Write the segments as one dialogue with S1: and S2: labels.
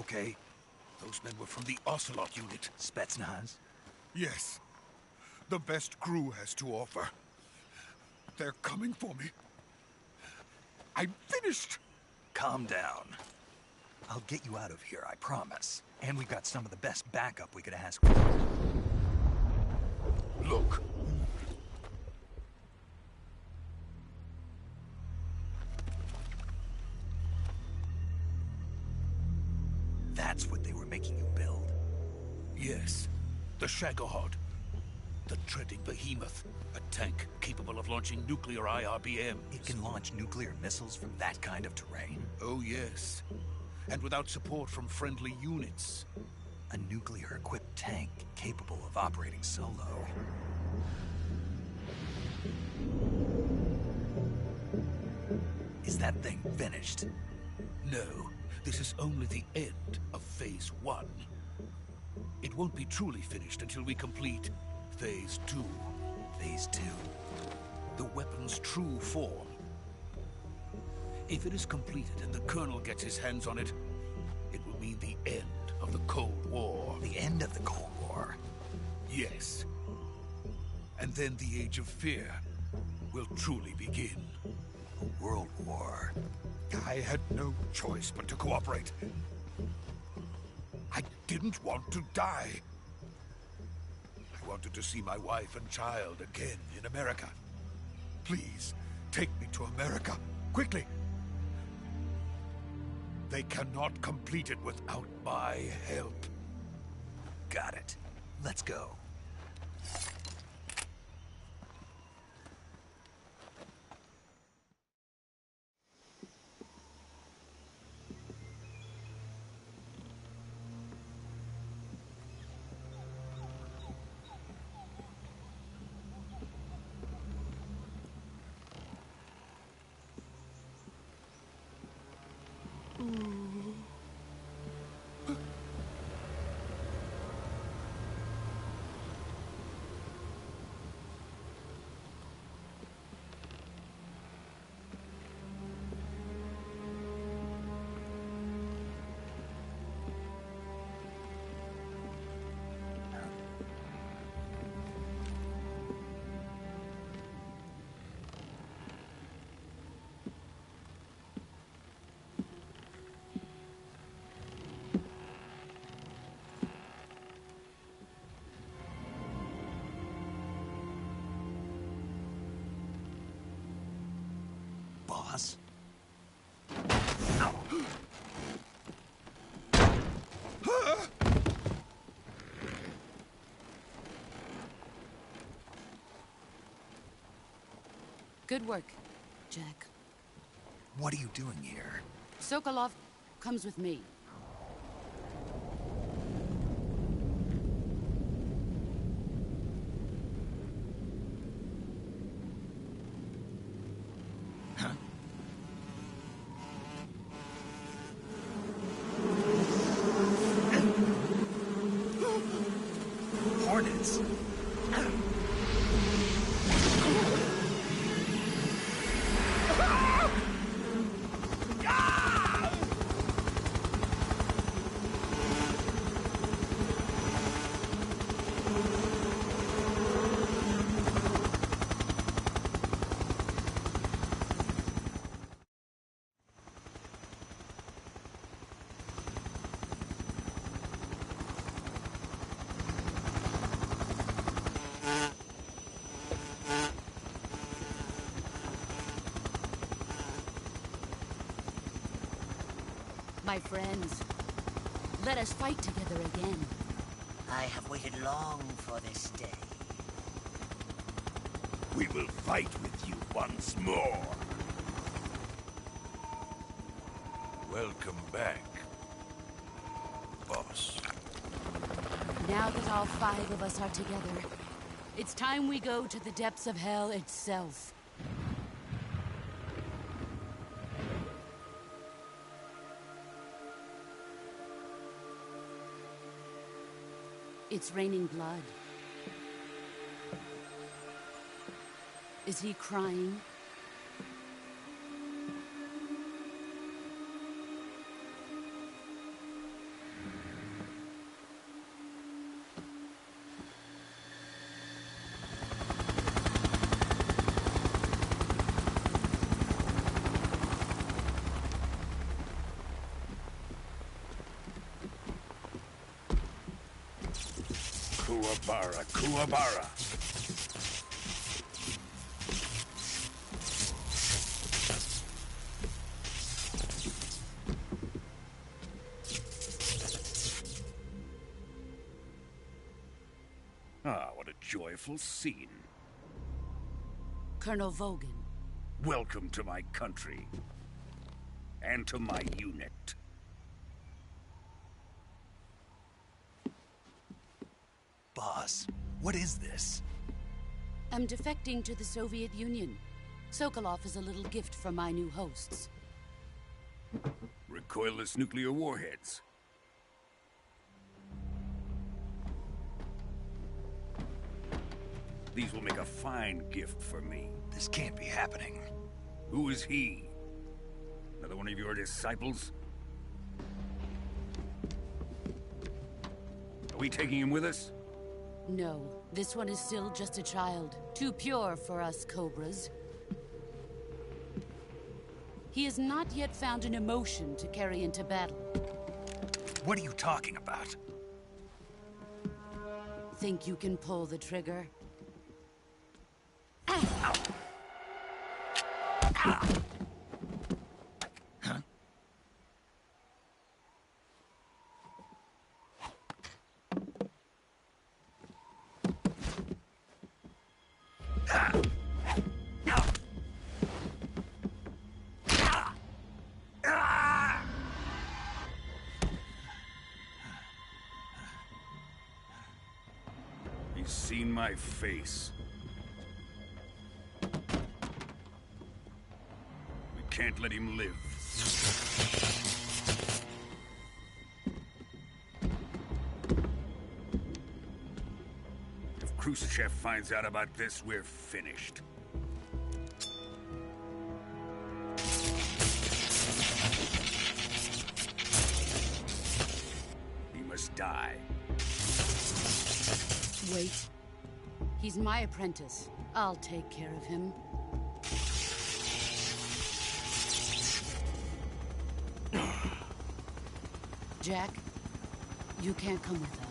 S1: okay? Those men were from the Ocelot unit.
S2: Spetsnaz?
S1: Yes. The best crew has to offer. They're coming for me. I'm finished!
S2: Calm down. I'll get you out of here, I promise. And we've got some of the best backup we could ask for.
S1: Look.
S2: That's what they were making you build?
S1: Yes. The Shagohod. The treading behemoth. A tank capable of launching nuclear IRBMs.
S2: It can launch nuclear missiles from that kind of terrain?
S1: Oh, yes. And without support from friendly units.
S2: A nuclear-equipped tank capable of operating solo. Is that thing finished?
S1: No. This is only the end of Phase 1. It won't be truly finished until we complete Phase 2.
S2: Phase 2?
S1: The weapon's true form. If it is completed and the Colonel gets his hands on it, it will mean the end of the Cold War.
S2: The end of the Cold War?
S1: Yes. And then the Age of Fear will truly begin.
S2: A world war.
S1: I had no choice but to cooperate. I didn't want to die. I wanted to see my wife and child again in America. Please, take me to America, quickly. They cannot complete it without my help.
S2: Got it. Let's go. Boss?
S3: Good work, Jack.
S2: What are you doing here?
S3: Sokolov comes with me.
S2: Hornets!
S3: My friends, let us fight together again.
S4: I have waited long for this day.
S5: We will fight with you once more. Welcome back, boss.
S3: Now that all 5 of us are together, it's time we go to the depths of hell itself. It's raining blood. Is he crying?
S5: Kuwabara, Kuwabara. Ah, what a joyful scene.
S3: Colonel Vogan.
S5: Welcome to my country. And to my unit.
S2: Boss, what is this?
S3: I'm defecting to the Soviet Union. Sokolov is a little gift from my new hosts.
S5: Recoilless nuclear warheads. These will make a fine gift for me.
S2: This can't be happening.
S5: Who is he? Another one of your disciples? Are we taking him with us?
S3: No, this one is still just a child. Too pure for us Cobras. He has not yet found an emotion to carry into battle.
S2: What are you talking about?
S3: Think you can pull the trigger?
S5: He's seen my face. We can't let him live. If Khrushchev finds out about this, we're finished. He must die.
S3: Wait. He's my apprentice. I'll take care of him. Jack, you can't come with us.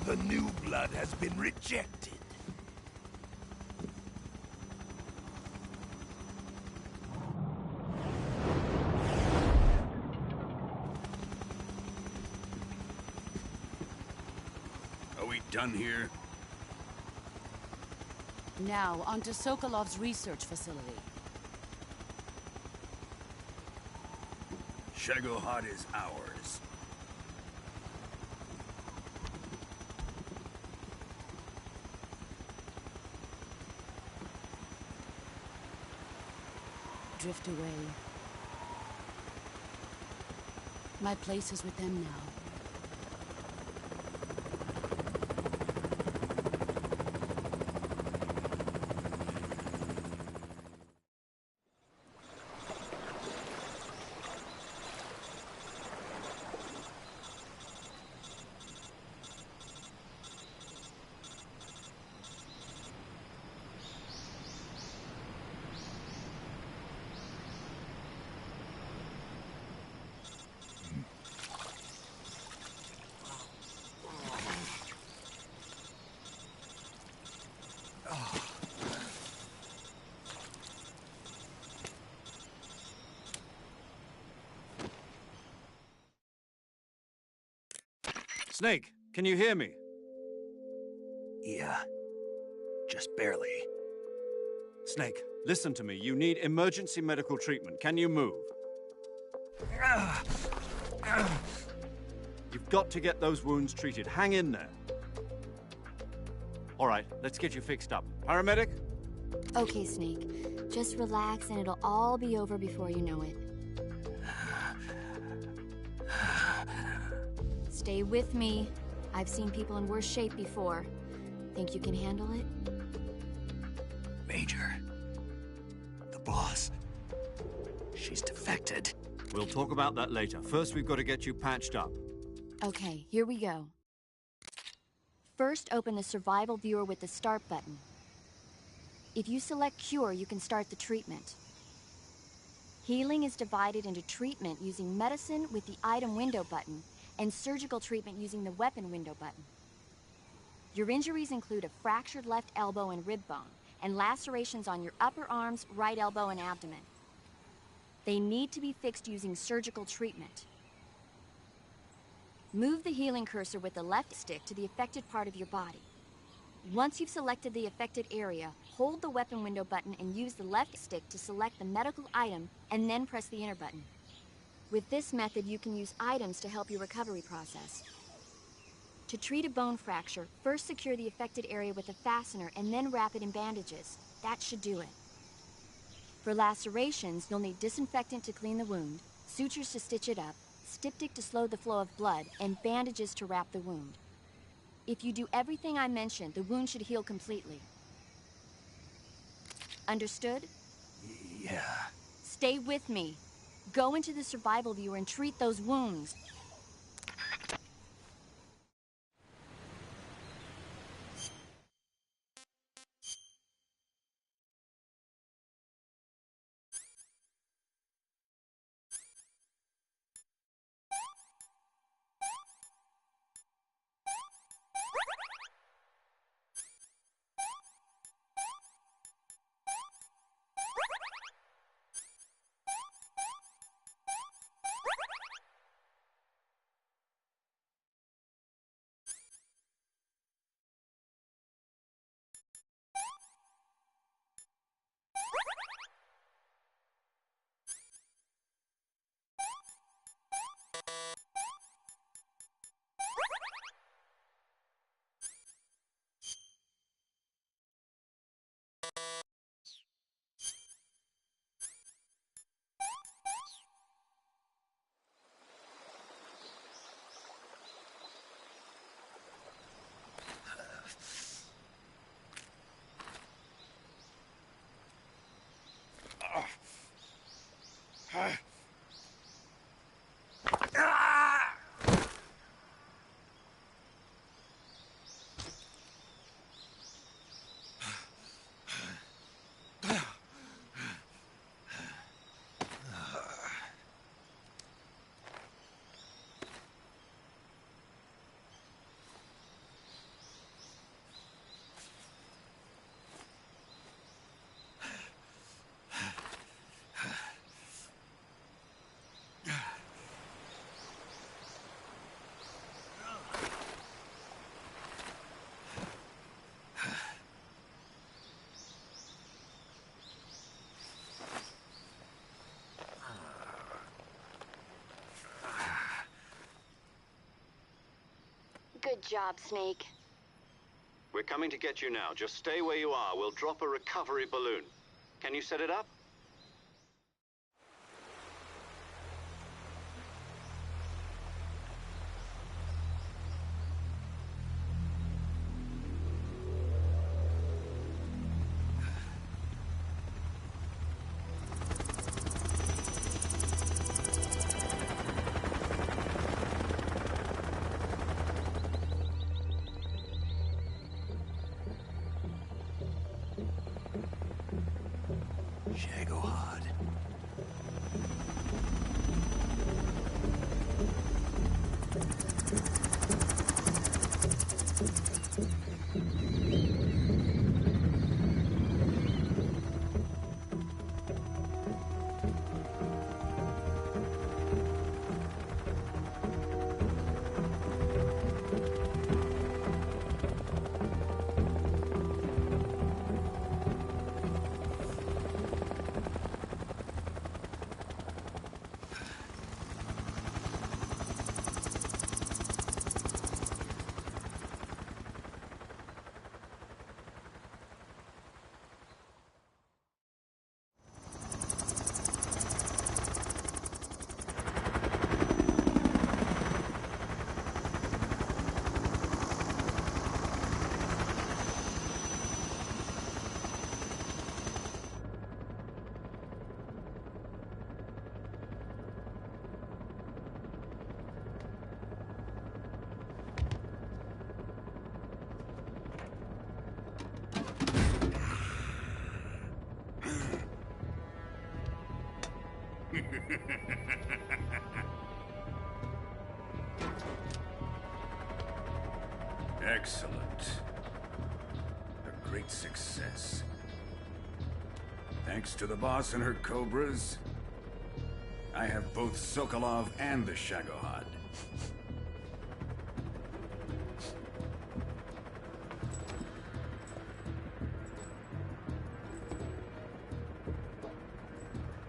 S5: The new blood has been rejected. Are we done here?
S3: Now, onto Sokolov's research facility.
S5: Shagohod is ours.
S3: Drift away. My place is with them now.
S6: Snake, can you hear me?
S2: Yeah. Just barely.
S6: Snake, listen to me. You need emergency medical treatment. Can you move? You've got to get those wounds treated. Hang in there. All right, let's get you fixed up. Paramedic?
S7: Okay, Snake. Just relax and it'll all be over before you know it. Stay with me. I've seen people in worse shape before. Think you can handle it?
S2: Major. The boss. She's defected.
S6: We'll talk about that later. First, we've got to get you patched up.
S7: Okay, here we go. First, open the survival viewer with the start button. If you select cure, you can start the treatment. Healing is divided into treatment using medicine with the item window button and surgical treatment using the weapon window button. Your injuries include a fractured left elbow and rib bone and lacerations on your upper arms, right elbow, and abdomen. They need to be fixed using surgical treatment. Move the healing cursor with the left stick to the affected part of your body. Once you've selected the affected area, hold the weapon window button and use the left stick to select the medical item and then press the enter button. With this method, you can use items to help your recovery process. To treat a bone fracture, first secure the affected area with a fastener and then wrap it in bandages. That should do it. For lacerations, you'll need disinfectant to clean the wound, sutures to stitch it up, styptic to slow the flow of blood, and bandages to wrap the wound. If you do everything I mentioned, the wound should heal completely. Understood?
S2: Yeah.
S7: Stay with me. Go into the survival viewer and treat those wounds. Good job, Snake.
S6: We're coming to get you now. Just stay where you are. We'll drop a recovery balloon. Can you set it up?
S2: Shagohod.
S5: Excellent. A great success. Thanks to the boss and her cobras, I have both Sokolov and the Shagohod.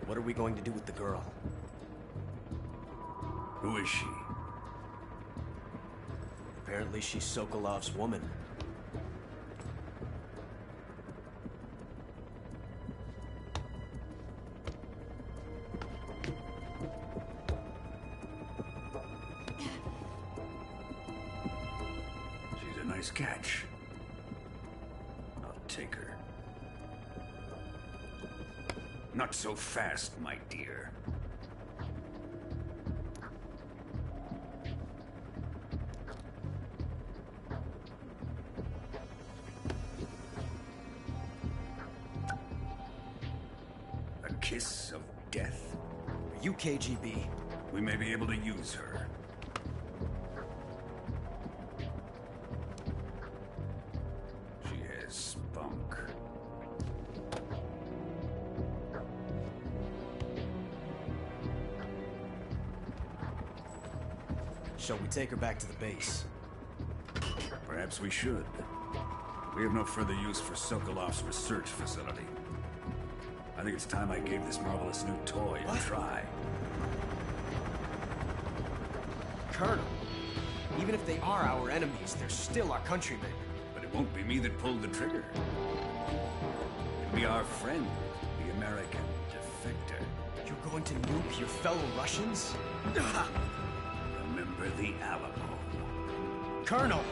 S8: What are we going to do with the girl?
S5: Who is she?
S8: Apparently she's Sokolov's woman.
S5: She's a nice catch. I'll take her. Not so fast, my dear. A kiss of death?
S8: Are you KGB?
S5: We may be able to use her. She has spunk.
S8: Shall we take her back to the base?
S5: Perhaps we should. We have no further use for Sokolov's research facility. I think it's time I gave this marvelous new toy a try.
S8: Colonel, even if they are our enemies, they're still our countrymen.
S5: But it won't be me that pulled the trigger. It'll be our friend, the American defector.
S8: You're going to nuke your fellow Russians?
S5: Remember the Alamo.
S8: Colonel!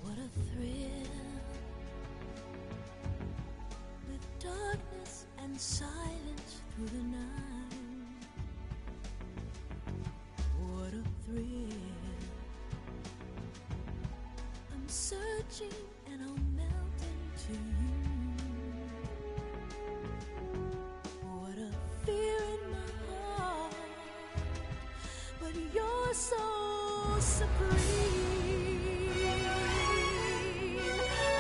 S9: What a thrill, with darkness and silence through the night. What a thrill, I'm searching and I'll melt into you. What a fear in my heart, but you're so supreme.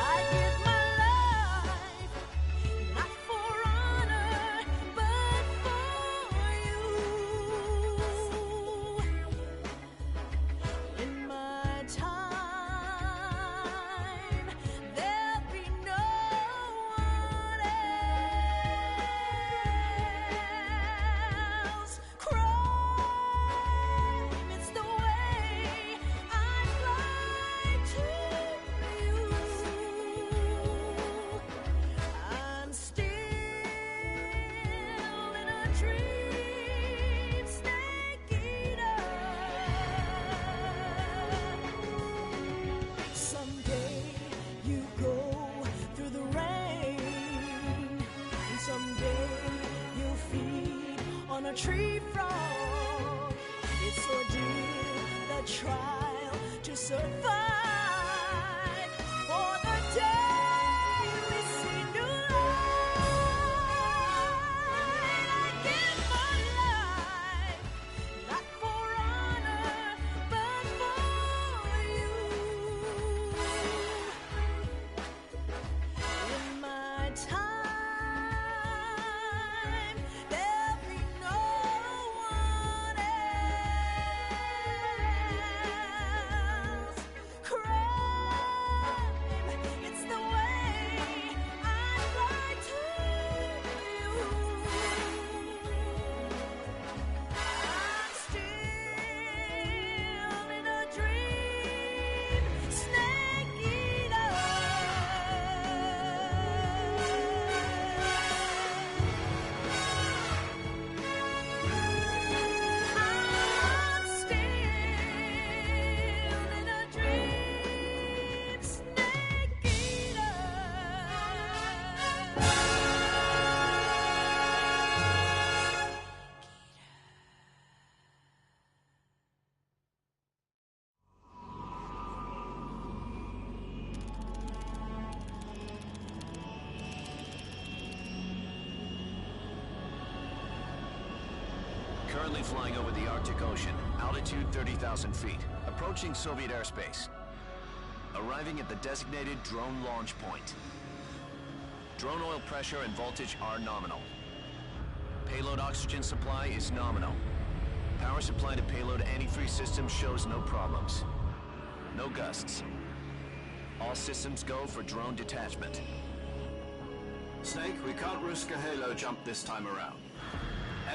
S9: I give my life, not for honor, but for you. In my time, there'll be no one else. Crime, it's the way I fly to you. I'm still in a dream, snake eater. Someday you go through the rain, and someday you'll feed on a tree frog. It's ordeal. a trial to survive. For the day we see new light, I give my life, not for honor, but for you. In my time, there'll be no one else. Crime, it's the way I lie to you. I'm still in a dream, snake eater. I'm still in a dream, snake eater.
S10: Currently flying over the Arctic Ocean, altitude 30,000 feet, approaching Soviet airspace. Arriving at the designated drone launch point. Drone oil pressure and voltage are nominal. Payload oxygen supply is nominal. Power supply to payload antifreeze system shows no problems. No gusts. All systems go for drone detachment.
S6: Snake, we can't risk a halo jump this time around.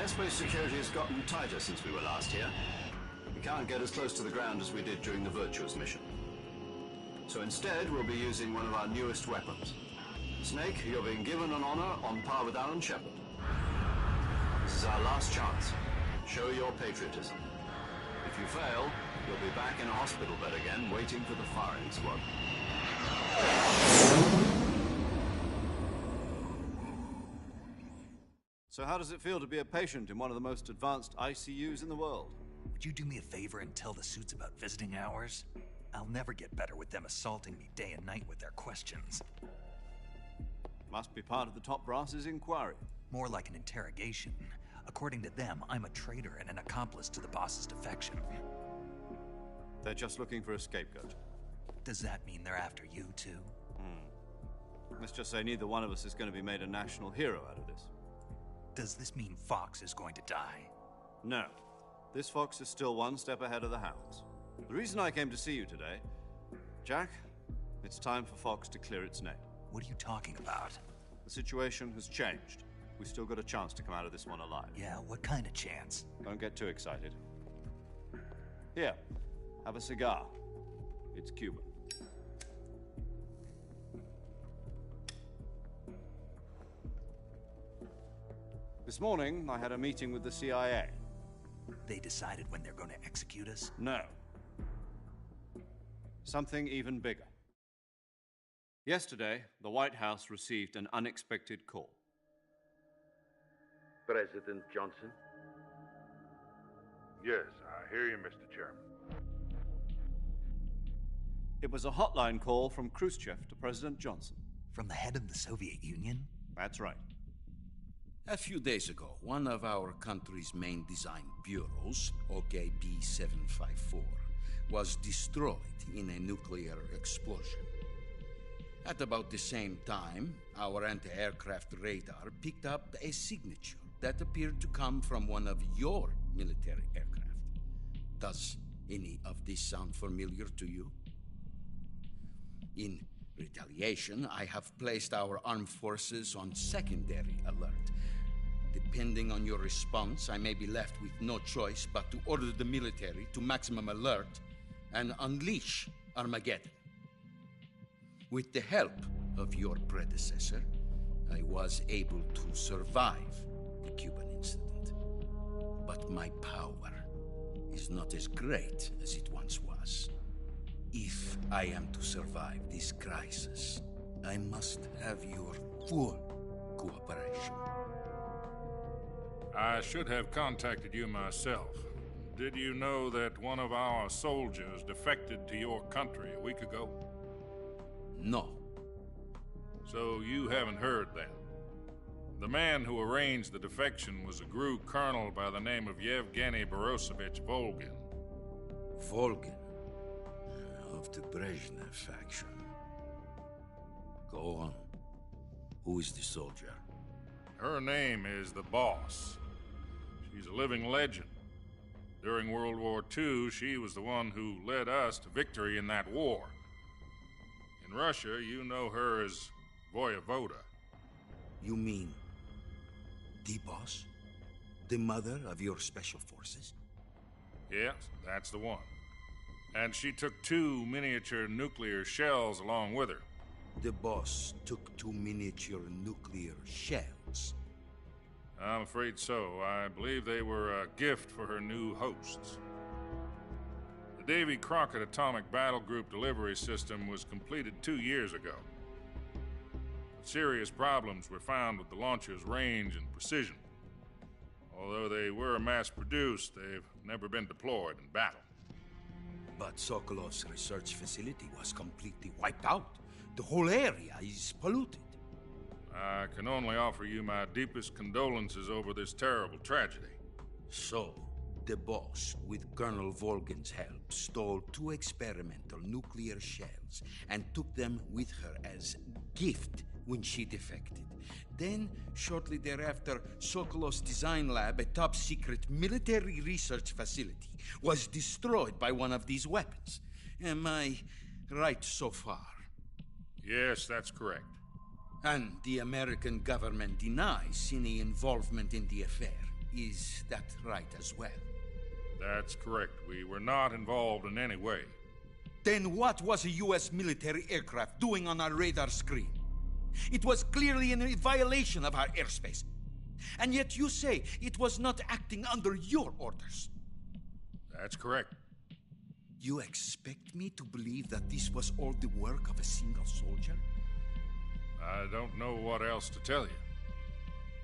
S6: Airspace security has gotten tighter since we were last here. We can't get as close to the ground as we did during the Virtuous mission. So instead, we'll be using one of our newest weapons. Snake, you're being given an honor on par with Alan Shepard. This is our last chance. Show your patriotism. If you fail, you'll be back in a hospital bed again, waiting for the firing squad.
S11: So how does it feel to be a patient in one of the most advanced ICUs in the world?
S2: Would you do me a favor and tell the suits about visiting hours? I'll never get better with them assaulting me day and night with their questions.
S11: Must be part of the top brass's inquiry.
S2: More like an interrogation. According to them, I'm a traitor and an accomplice to the boss's defection.
S11: They're just looking for a scapegoat.
S2: Does that mean they're after you too?
S11: Let's just say neither one of us is going to be made a national hero out of this.
S2: Does this mean Fox is going to die?
S11: No. This fox is still one step ahead of the hounds. The reason I came to see you today, Jack, it's time for Fox to clear its name.
S2: What are you talking about?
S11: The situation has changed. We've still got a chance to come out of this one alive.
S2: Yeah, what kind of chance?
S11: Don't get too excited. Here, have a cigar. It's Cuban. This morning, I had a meeting with the CIA.
S2: They decided when they're going to execute us?
S11: No. Something even bigger. Yesterday, the White House received an unexpected call.
S12: President Johnson?
S13: Yes, I hear you, Mr. Chairman.
S11: It was a hotline call from Khrushchev to President Johnson.
S2: From the head of the Soviet Union?
S11: That's right.
S1: A few days ago, one of our country's main design bureaus, OKB 754, was destroyed in a nuclear explosion. At about the same time, our anti-aircraft radar picked up a signature that appeared to come from one of your military aircraft. Does any of this sound familiar to you? In retaliation, I have placed our armed forces on secondary alert. Depending on your response, I may be left with no choice but to order the military to maximum alert and unleash Armageddon. With the help of your predecessor, I was able to survive the Cuban incident. But my power is not as great as it once was. If I am to survive this crisis, I must have your full cooperation.
S13: I should have contacted you myself,
S12: Did you know that one of our soldiers defected to your country a week ago?
S1: No.
S12: So you haven't heard then. The man who arranged the defection was a GRU colonel by the name of Yevgeny Borosovich Volgin.
S1: Volgin? Of the Brezhnev faction. Go on. Who is the soldier?
S12: Her name is the Boss. She's a living legend. During World War II, she was the one who led us to victory in that war. In Russia, you know her as Voyevoda.
S1: You mean the Boss? The mother of your special forces?
S12: Yes, that's the one. And she took 2 miniature nuclear shells along with her.
S1: The Boss took 2 miniature nuclear shells?
S12: I'm afraid so. I believe they were a gift for her new hosts. The Davy Crockett Atomic Battle Group delivery system was completed 2 years ago. Serious problems were found with the launcher's range and precision. Although they were mass-produced, they've never been deployed in battle.
S1: But Sokolov's research facility was completely wiped out. The whole area is polluted.
S12: I can only offer you my deepest condolences over this terrible tragedy.
S1: So, the Boss, with Colonel Volgin's help, stole 2 experimental nuclear shells and took them with her as gift when she defected. Then, shortly thereafter, Sokolov's design lab, a top-secret military research facility, was destroyed by one of these weapons. Am I right so far?
S12: Yes, that's correct.
S1: And the American government denies any involvement in the affair. Is that right as well?
S12: That's correct. We were not involved in any way.
S1: Then what was a U.S. military aircraft doing on our radar screen? It was clearly in violation of our airspace. And yet you say it was not acting under your orders.
S12: That's correct.
S1: You expect me to believe that this was all the work of a single soldier?
S12: I don't know what else to tell you.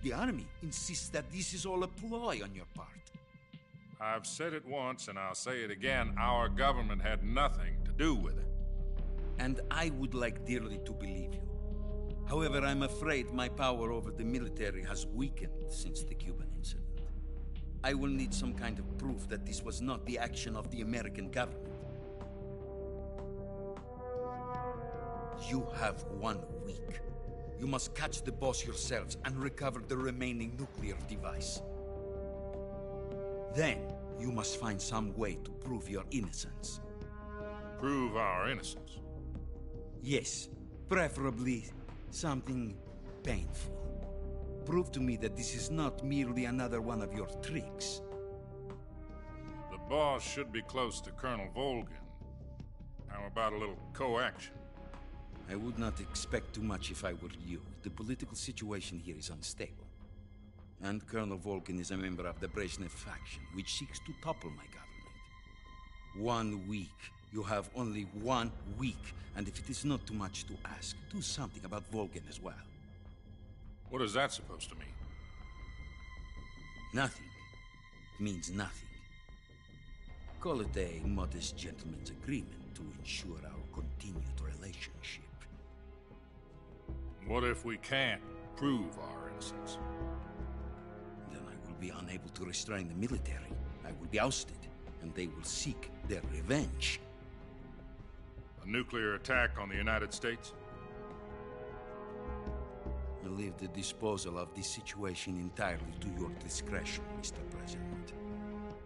S1: The army insists that this is all a ploy on your part.
S12: I've said it once and I'll say it again. Our government had nothing to do with it.
S1: And I would like dearly to believe you. However, I'm afraid my power over the military has weakened since the Cuban incident. I will need some kind of proof that this was not the action of the American government. You have 1 week. You must catch the Boss yourselves and recover the remaining nuclear device. Then, you must find some way to prove your innocence.
S12: Prove our innocence?
S1: Yes, preferably something painful. Prove to me that this is not merely another one of your tricks.
S12: The Boss should be close to Colonel Volgin. How about a little coaction?
S1: I would not expect too much if I were you. The political situation here is unstable. And Colonel Volgin is a member of the Brezhnev faction, which seeks to topple my government. 1 week. You have only 1 week. And if it is not too much to ask, do something about Volgin as well.
S12: What is that supposed to mean?
S1: Nothing. It means nothing. Call it a modest gentleman's agreement to ensure our continued relationship.
S12: What if we can't prove our innocence?
S1: Then I will be unable to restrain the military. I will be ousted, and they will seek their revenge.
S12: A nuclear attack on the United States?
S1: I leave the disposal of this situation entirely to your discretion, Mr. President.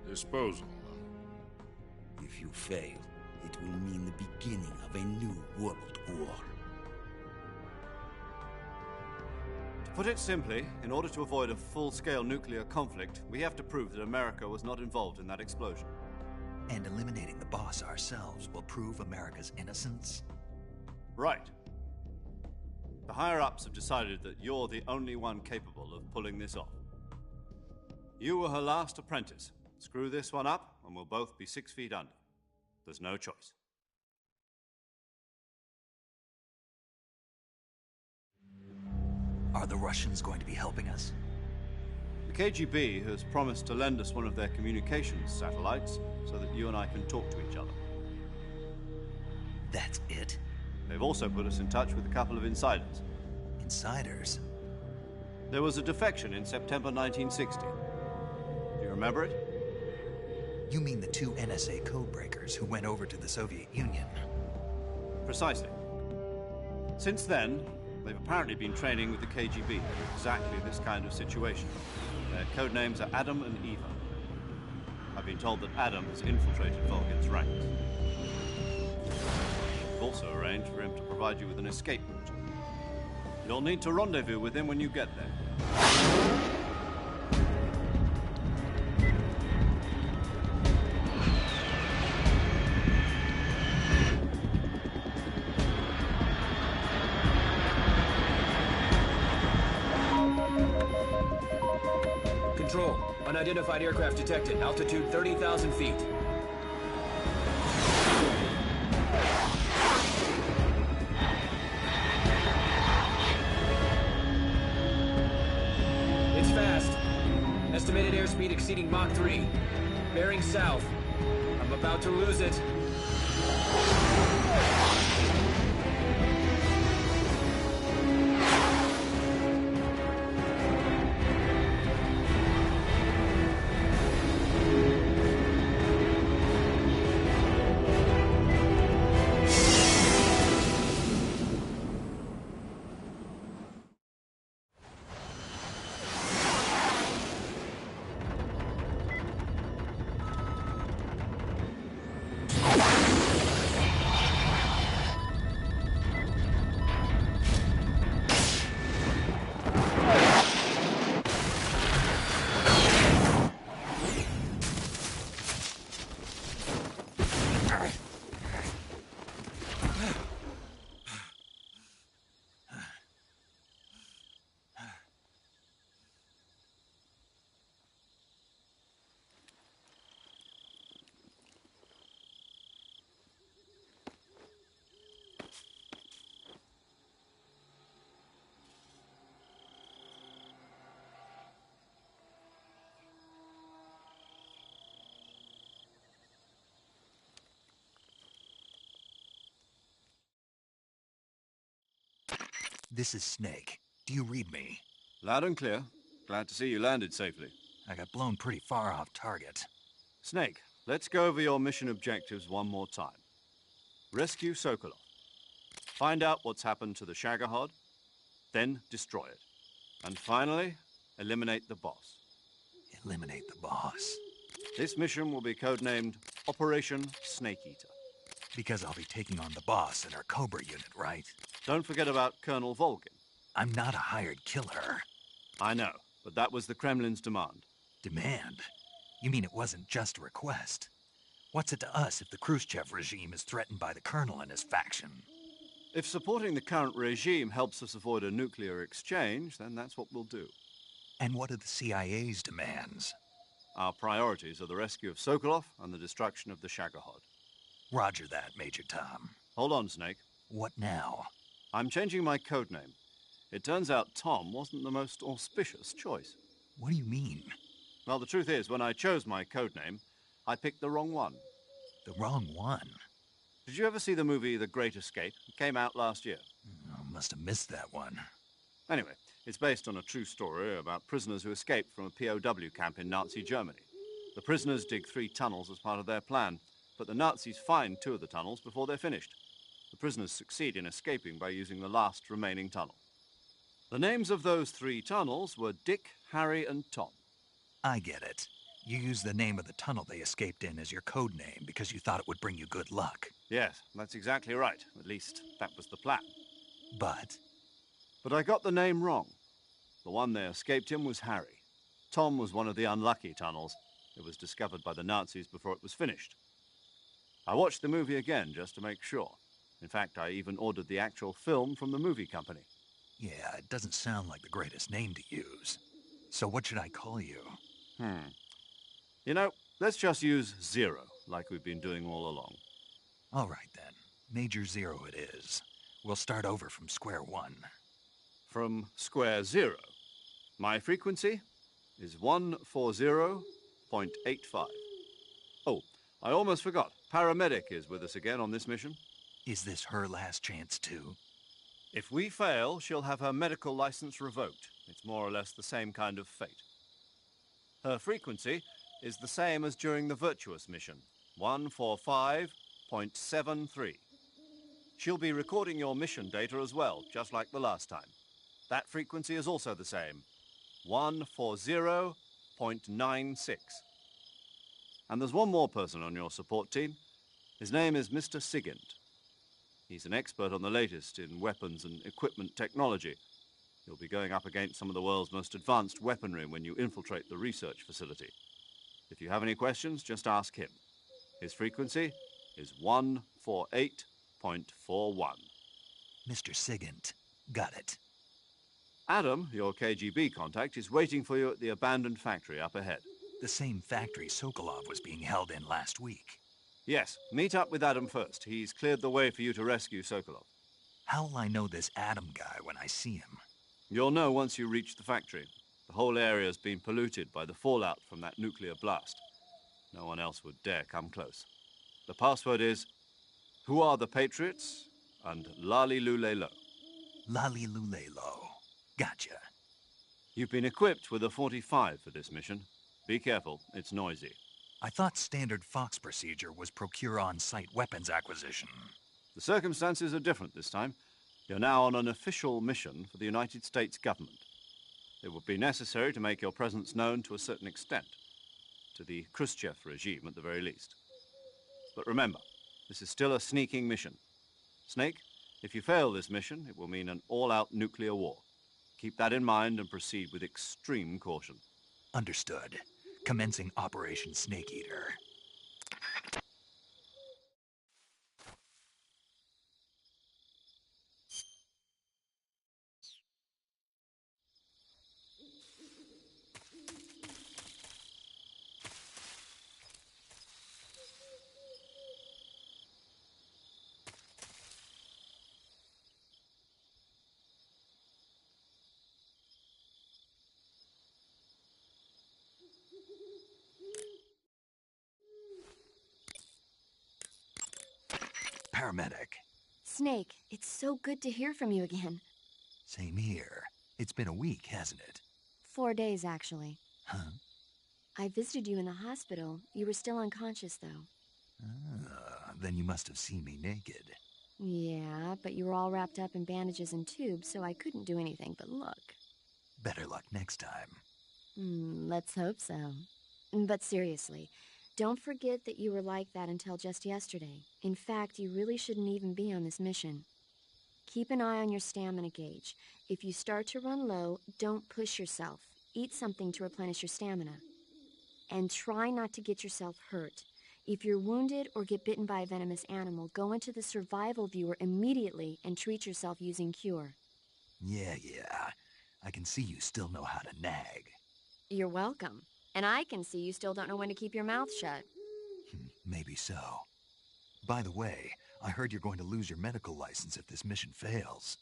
S12: Disposal?
S1: If you fail, it will mean the beginning of a new world war.
S11: To put it simply, in order to avoid a full-scale nuclear conflict, we have to prove that America was not involved in that explosion.
S2: And eliminating the Boss ourselves will prove America's innocence?
S11: Right. The higher-ups have decided that you're the only one capable of pulling this off. You were her last apprentice. Screw this one up, and we'll both be 6 feet under. There's no choice.
S2: Are the Russians going to be helping us?
S11: We KGB has promised to lend us one of their communications satellites so that you and I can talk to each other.
S2: That's it?
S11: They've also put us in touch with a couple of insiders.
S2: Insiders?
S11: There was a defection in September 1960. Do you remember it?
S2: You mean the two NSA codebreakers who went over to the Soviet Union?
S11: Precisely. Since then, they've apparently been training with the KGB in exactly this kind of situation. Their code names are Adam and Eva. I've been told that Adam has infiltrated Volgin's ranks. We've also arranged for him to provide you with an escape route. You'll need to rendezvous with him when you get there.
S8: Control. Unidentified aircraft detected. Altitude 30,000 feet. It's fast. Estimated airspeed exceeding Mach 3. Bearing south. I'm about to lose it.
S2: This is Snake. Do you read me?
S11: Loud and clear. Glad to see you landed safely.
S2: I got blown pretty far off target.
S11: Snake, let's go over your mission objectives one more time. Rescue Sokolov. Find out what's happened to the Shagohod, then destroy it. And finally, eliminate the boss.
S2: Eliminate the boss?
S11: This mission will be codenamed Operation Snake Eater.
S2: Because I'll be taking on the boss and our Cobra unit, right?
S11: Don't forget about Colonel Volgin.
S2: I'm not a hired killer.
S11: I know, but that was the Kremlin's demand.
S2: Demand? You mean it wasn't just a request? What's it to us if the Khrushchev regime is threatened by the Colonel and his faction?
S11: If supporting the current regime helps us avoid a nuclear exchange, then that's what we'll do.
S2: And what are the CIA's demands?
S11: Our priorities are the rescue of Sokolov and the destruction of the Shagohod.
S2: Roger that, Major Tom.
S11: Hold on, Snake.
S2: What now?
S11: I'm changing my codename. It turns out Tom wasn't the most auspicious choice.
S2: What do you mean?
S11: Well, the truth is, when I chose my codename, I picked the wrong one.
S2: The wrong one?
S11: Did you ever see the movie The Great Escape? It came out last year.
S2: Oh, must have missed that one.
S11: Anyway, it's based on a true story about prisoners who escaped from a POW camp in Nazi Germany. The prisoners dig 3 tunnels as part of their plan, but the Nazis find 2 of the tunnels before they're finished. The prisoners succeed in escaping by using the last remaining tunnel. The names of those 3 tunnels were Dick, Harry, and Tom.
S2: I get it. You used the name of the tunnel they escaped in as your code name because you thought it would bring you good luck.
S11: Yes, that's exactly right. At least, that was the plan.
S2: But
S11: I got the name wrong. The one they escaped in was Harry. Tom was one of the unlucky tunnels. It was discovered by the Nazis before it was finished. I watched the movie again just to make sure. In fact, I even ordered the actual film from the movie company.
S2: yeah, it doesn't sound like the greatest name to use. So what should I call you?
S11: You know, let's just use Zero, like we've been doing all along.
S2: All right, then. Major Zero it is. We'll start over from square one.
S11: From square 0. My frequency? is 140.85. Oh, I almost forgot. Paramedic is with us again on this mission.
S2: Is this her last chance, too?
S11: If we fail, she'll have her medical license revoked. It's more or less the same kind of fate. Her frequency is the same as during the Virtuous mission, 145.73. She'll be recording your mission data as well, just like the last time. That frequency is also the same, 140.96. And there's one more person on your support team. His name is Mr. Sigint. He's an expert on the latest in weapons and equipment technology. You'll be going up against some of the world's most advanced weaponry when you infiltrate the research facility. If you have any questions, just ask him. His frequency is 148.41.
S2: Mr. Sigint. Got it.
S11: Adam, your KGB contact, is waiting for you at the abandoned factory up ahead.
S2: The same factory Sokolov was being held in last week.
S11: Yes, meet up with Adam first. He's cleared the way for you to rescue Sokolov.
S2: How'll I know this Adam guy when I see him?
S11: You'll know once you reach the factory. The whole area's been polluted by the fallout from that nuclear blast. No one else would dare come close. The password is, "Who are the Patriots?" and "Lali Lule Lo."
S2: Lali Lule Lo. Gotcha.
S11: You've been equipped with a 45 for this mission. Be careful, it's noisy.
S2: I thought standard Fox procedure was procure on-site weapons acquisition.
S11: The circumstances are different this time. You're now on an official mission for the United States government. It would be necessary to make your presence known to a certain extent, to the Khrushchev regime at the very least. But remember, this is still a sneaking mission. Snake, if you fail this mission, it will mean an all-out nuclear war. Keep that in mind and proceed with extreme caution.
S2: Understood. Commencing Operation Snake Eater. Paramedic.
S7: Snake, it's so good to hear from you again.
S2: Same here. It's been a week, hasn't it?
S7: 4 days, actually.
S2: Huh?
S7: I visited you in the hospital. You were still unconscious, though.
S2: Then you must have seen me naked.
S7: Yeah, but you were all wrapped up in bandages and tubes, so I couldn't do anything but look.
S2: Better luck next time.
S7: Let's hope so. But seriously, don't forget that you were like that until just yesterday. In fact, you really shouldn't even be on this mission. Keep an eye on your stamina gauge. If you start to run low, don't push yourself. Eat something to replenish your stamina. And try not to get yourself hurt. If you're wounded or get bitten by a venomous animal, go into the survival viewer immediately and treat yourself using Cure.
S2: Yeah. I can see you still know how to nag.
S7: You're welcome. And I can see you still don't know when to keep your mouth shut.
S2: Maybe so. By the way, I heard you're going to lose your medical license if this mission fails.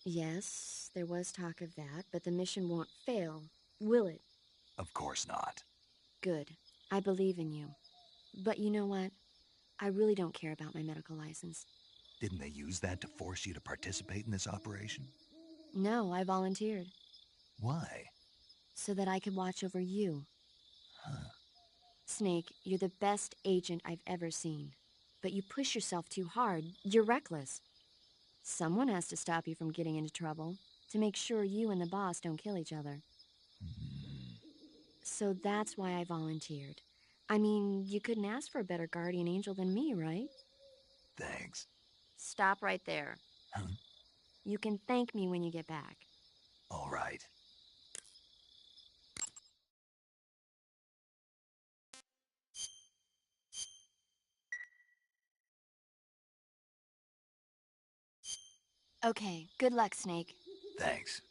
S7: Yes, there was talk of that, but the mission won't fail, will it?
S2: Of course not.
S7: Good. I believe in you. But you know what? I really don't care about my medical license.
S2: Didn't they use that to force you to participate in this operation?
S7: No, I volunteered.
S2: Why?
S7: So that I could watch over you.
S2: Huh.
S7: Snake, you're the best agent I've ever seen. But you push yourself too hard. You're reckless. Someone has to stop you from getting into trouble, to make sure you and the boss don't kill each other. So that's why I volunteered. I mean, you couldn't ask for a better guardian angel than me, right?
S2: Thanks.
S7: Stop right there.
S2: Huh?
S7: You can thank me when you get back.
S2: All right.
S7: Okay, good luck, Snake.
S2: Thanks.